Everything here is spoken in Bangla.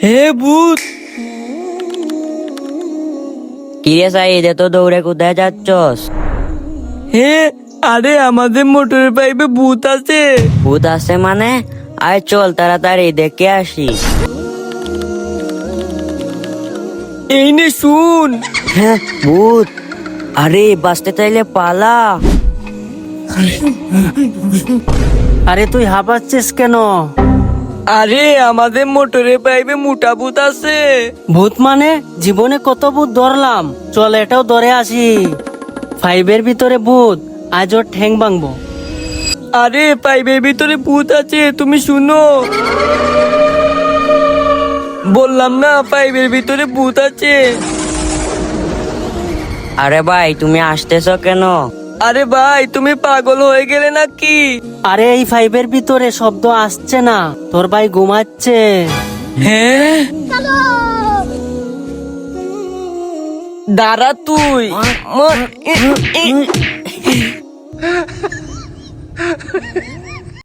হে ভূত! কিরে সাইদ, এত দৌড়ে কোথায় যাচ্ছস? হে, আরে আমাদের মোটরের পাইপে ভূত আছে। ভূত আছে মানে? আয় চল তাড়াতাড়ি দেখে আসি। এই নে শুন। হ্যাঁ, ভূত! আরে বাঁচতে চাইলে পালা। আরে তুই হাঁপাচ্ছিস কেন? আরে আমাদের মোটরের পাইপে মোটা ভূত আছে। ভূত মানে? জীবনে কত ভূত ধরলাম, চল এটাও ধরে আসি। ফাইভের ভিতরে ভূত, আজ ওর ঠ্যাং ভাঙবো। আরে পাইপের ভিতরে ভূত আছে, তুমি শুনো। বললাম না পাইপের ভিতরে ভূত আছে। আরে ভাই, তুমি আসতেছো কেন? আরে ভাই, তুমি পাগল হয়ে গেলে নাকি? আরে এই ফাইভের ভিতরে শব্দ আসছে না, তোর ভাই ঘুমাচ্ছে। হ্যাঁ, দাঁড়া তুই। মর।